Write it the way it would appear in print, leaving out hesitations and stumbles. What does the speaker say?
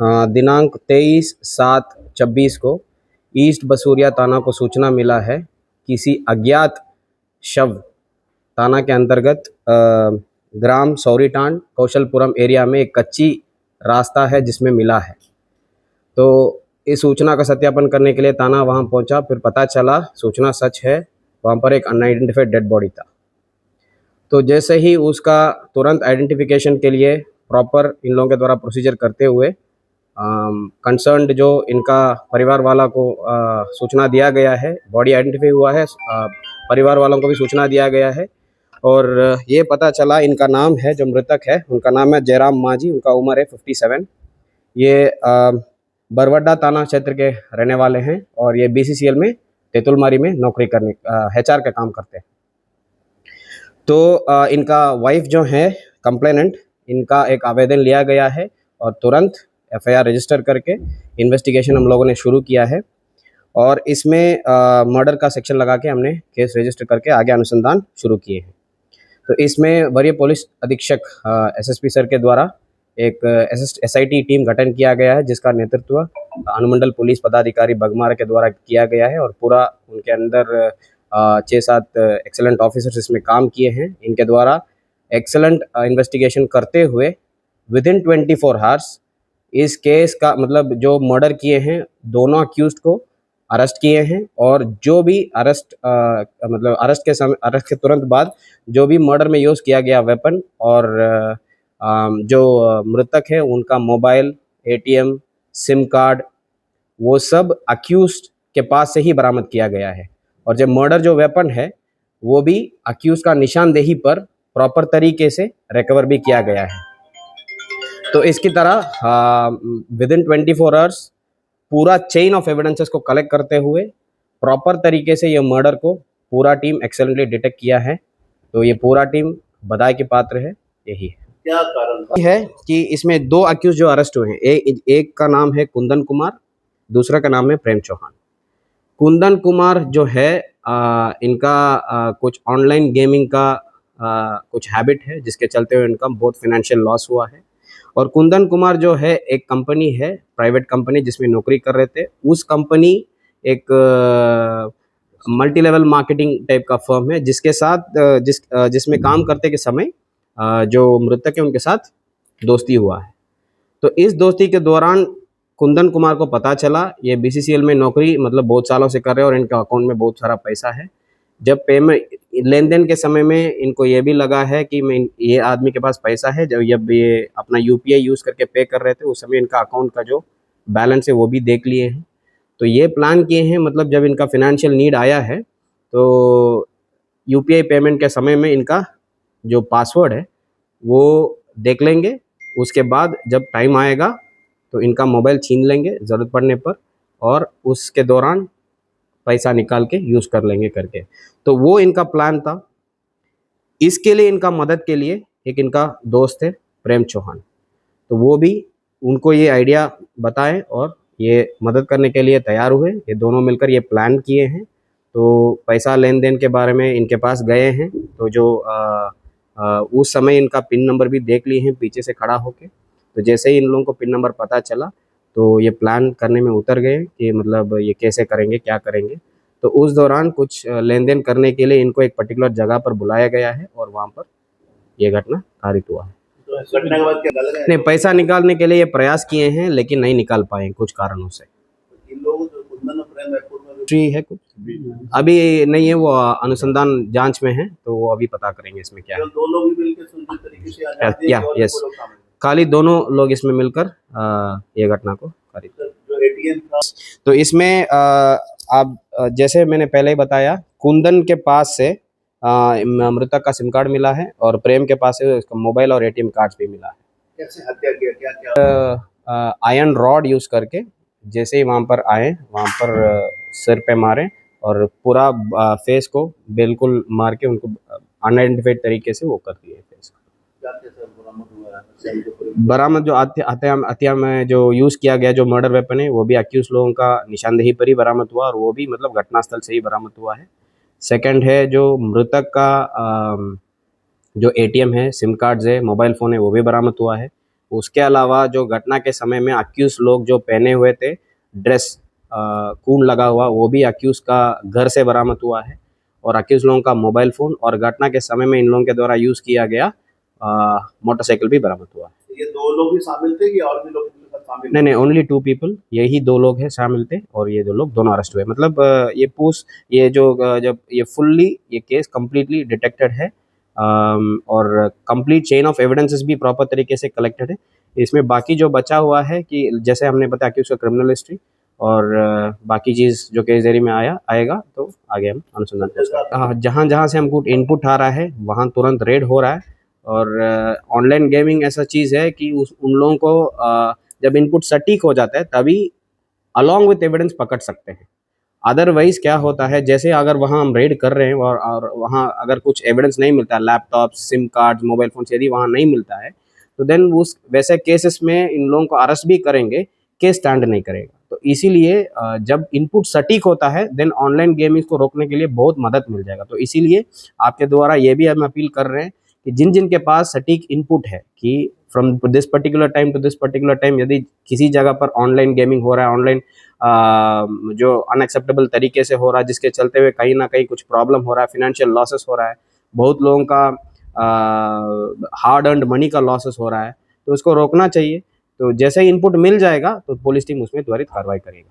दिनांक 23/7/24 को ईस्ट बसूरिया थाना को सूचना मिला है किसी अज्ञात शव थाना के अंतर्गत ग्राम सौरीटांड कौशलपुरम एरिया में एक कच्ची रास्ता है जिसमें मिला है। तो इस सूचना का सत्यापन करने के लिए थाना वहां पहुंचा, फिर पता चला सूचना सच है, वहां पर एक अनआइडेंटिफाइड डेड बॉडी था। तो जैसे ही उसका तुरंत आइडेंटिफिकेशन के लिए प्रॉपर इन लोगों के द्वारा प्रोसीजर करते हुए कंसर्न्ड जो इनका परिवार वाला को सूचना दिया गया है, बॉडी आइडेंटिफाई हुआ है, परिवार वालों को भी सूचना दिया गया है और ये पता चला इनका नाम है, जो मृतक है उनका नाम है जयराम मांझी, उनका उम्र है 57। ये बरवड्डा थाना क्षेत्र के रहने वाले हैं और ये बीसीसीएल में तेतुलमारी में नौकरी करने HR का काम करते हैं। तो इनका वाइफ जो है कंप्लेनेंट, इनका एक आवेदन लिया गया है और तुरंत FIR रजिस्टर करके इन्वेस्टिगेशन हम लोगों ने शुरू किया है और इसमें मर्डर का सेक्शन लगा के हमने केस रजिस्टर करके आगे अनुसंधान शुरू किए हैं। तो इसमें वरीय पुलिस अधीक्षक SSP सर के द्वारा एक SIT टीम गठन किया गया है जिसका नेतृत्व अनुमंडल पुलिस पदाधिकारी बगमारा के द्वारा किया गया है और पूरा उनके अंदर 6-7 एक्सेलेंट ऑफिसर्स इसमें काम किए हैं। इनके द्वारा एक्सेलेंट इन्वेस्टिगेशन करते हुए विदिन 24 आवर्स इस केस का मतलब जो मर्डर किए हैं दोनों अक्यूज्ड को अरेस्ट किए हैं और जो भी अरेस्ट के तुरंत बाद जो भी मर्डर में यूज़ किया गया वेपन और जो मृतक है उनका मोबाइल, ATM, सिम कार्ड, वो सब अक्यूज्ड के पास से ही बरामद किया गया है और जो मर्डर जो वेपन है वो भी अक्यूज का निशानदेही पर प्रॉपर तरीके से रिकवर भी किया गया है। तो इसकी तरह विदिन 24 आवर्स पूरा चेन ऑफ एविडेंसेस को कलेक्ट करते हुए प्रॉपर तरीके से ये मर्डर को पूरा टीम एक्सेलेंटली डिटेक्ट किया है। तो ये पूरा टीम बधाई के पात्र है। यही है क्या कारण है कि इसमें 2 अक्यूज जो अरेस्ट हुए हैं, एक का नाम है कुंदन कुमार, दूसरा का नाम है प्रेम चौहान। कुंदन कुमार जो है इनका कुछ ऑनलाइन गेमिंग का कुछ हैबिट है जिसके चलते हुए इनका बहुत फाइनेंशियल लॉस हुआ है और कुंदन कुमार जो है एक कंपनी है, प्राइवेट कंपनी जिसमें नौकरी कर रहे थे। उस कंपनी एक मल्टी लेवल मार्केटिंग टाइप का फर्म है जिसके साथ जिसमें काम करते के समय जो मृतक है उनके साथ दोस्ती हुआ है। तो इस दोस्ती के दौरान कुंदन कुमार को पता चला ये BCCL में नौकरी मतलब बहुत सालों से कर रहे हैं और इनका अकाउंट में बहुत सारा पैसा है। जब पेमेंट लेन देन के समय में इनको ये भी लगा है कि मैं ये आदमी के पास पैसा है, जब ये अपना UPI यूज़ करके पे कर रहे थे उस समय इनका अकाउंट का जो बैलेंस है वो भी देख लिए हैं। तो ये प्लान किए हैं मतलब जब इनका फिनेंशियल नीड आया है तो UPI पेमेंट के समय में इनका जो पासवर्ड है वो देख लेंगे, उसके बाद जब टाइम आएगा तो इनका मोबाइल छीन लेंगे ज़रूरत पड़ने पर और उसके दौरान पैसा निकाल के यूज़ कर लेंगे करके। तो वो इनका प्लान था। इसके लिए इनका मदद के लिए एक इनका दोस्त है प्रेम चौहान, तो वो भी उनको ये आइडिया बताए और ये मदद करने के लिए तैयार हुए। ये दोनों मिलकर ये प्लान किए हैं। तो पैसा लेन देन के बारे में इनके पास गए हैं तो जो उस समय इनका पिन नंबर भी देख लिए हैं पीछे से खड़ा होके। तो जैसे ही इन लोगों को पिन नंबर पता चला तो ये प्लान करने में उतर गए कि मतलब ये कैसे करेंगे, क्या करेंगे। तो उस दौरान कुछ लेन देन करने के लिए इनको एक पर्टिकुलर जगह पर बुलाया गया है और वहाँ पर ये घटना कारित हुआ है। तो घटना के बाद क्या लग रहा है? नहीं, पैसा निकालने के लिए ये प्रयास किए हैं लेकिन नहीं निकाल पाए कुछ कारणों से। इन लोगों जो कुंदन और प्रेम रायपुर में ट्री है कुछ अभी नहीं है, वो अनुसंधान जांच में है तो वो अभी पता करेंगे इसमें क्या है। केवल 2 लोग ही मिलकर सुंदर तरीके से आजादी है और यस, वो लोग शामिल हैं। खाली दोनों लोग इसमें मिलकर ये घटना को कारित। जो ATM था तो इसमें आप जैसे मैंने पहले ही बताया, कुंदन के पास से मृतक का सिम कार्ड मिला है और प्रेम के पास से उसका मोबाइल और ATM कार्ड्स भी मिला है। कैसे हत्या किया, क्या क्या आयरन रॉड यूज़ करके जैसे ही वहाँ पर आए वहाँ पर सिर पे मारे और पूरा फेस को बिल्कुल मार के उनको अनआइडेंटिफाइड तरीके से वो कर दिए फेस को। क्या बरामद हुआ है? बरामद जो हत्या में जो यूज़ किया गया जो मर्डर वेपन है वो भी अक्यूज लोगों का निशानदेही पर ही बरामद हुआ और वो भी मतलब घटनास्थल से ही बरामद हुआ है। सेकंड है जो मृतक का जो ATM है, सिम कार्ड्स है, मोबाइल फ़ोन है वो भी बरामद हुआ है। उसके अलावा जो घटना के समय में अक्यूज लोग जो पहने हुए थे ड्रेस, खून लगा हुआ, वो भी अक्यूज का घर से बरामद हुआ है। और अक्यूज लोगों का मोबाइल फ़ोन और घटना के समय में इन लोगों के द्वारा यूज़ किया गया मोटरसाइकिल भी बरामद हुआ है। ये 2 लोग ही शामिल थे कि और भी लोग इनके साथ शामिल नहीं, ओनली 2 पीपल, यही 2 लोग हैं शामिल थे और ये 2 लोग दोनों अरेस्ट हुए। मतलब ये जो जब ये फुल्ली ये केस कंप्लीटली डिटेक्टेड है, और कंप्लीट चेन ऑफ एविडेंसेस भी प्रॉपर तरीके से कलेक्टेड है। इसमें बाकी जो बचा हुआ है कि जैसे हमने बताया कि उसका क्रिमिनल हिस्ट्री और बाकी चीज़ जो केस डायरी में आएगा तो आगे हम अनुसंधान करेंगे। जहाँ से हमको इनपुट आ रहा है वहाँ तुरंत रेड हो रहा है। और ऑनलाइन गेमिंग ऐसा चीज़ है कि उन लोगों को जब इनपुट सटीक हो जाता है तभी अलॉन्ग विथ एविडेंस पकड़ सकते हैं। अदरवाइज क्या होता है, जैसे अगर वहाँ हम रेड कर रहे हैं और वहाँ अगर कुछ एविडेंस नहीं मिलता, laptop, SIM card, mobile phone यदि वहाँ नहीं मिलता है तो देन उस वैसे केसेस में इन लोगों को अरेस्ट भी करेंगे, केस स्टैंड नहीं करेगा। तो इसीलिए जब इनपुट सटीक होता है देन ऑनलाइन गेमिंग को रोकने के लिए बहुत मदद मिल जाएगा। तो इसीलिए आपके द्वारा ये भी हम अपील कर रहे हैं कि जिन के पास सटीक इनपुट है कि from this particular time to this particular time यदि किसी जगह पर ऑनलाइन गेमिंग हो रहा है, ऑनलाइन जो अनएक्सेप्टेबल तरीके से हो रहा है, जिसके चलते हुए कहीं ना कहीं कुछ प्रॉब्लम हो रहा है, फिनेंशियल लॉसेस हो रहा है, बहुत लोगों का हार्ड अर्न्ड मनी का लॉसेस हो रहा है, तो उसको रोकना चाहिए। तो जैसे ही इनपुट मिल जाएगा तो पुलिस टीम उसमें त्वरित कार्रवाई करेगी।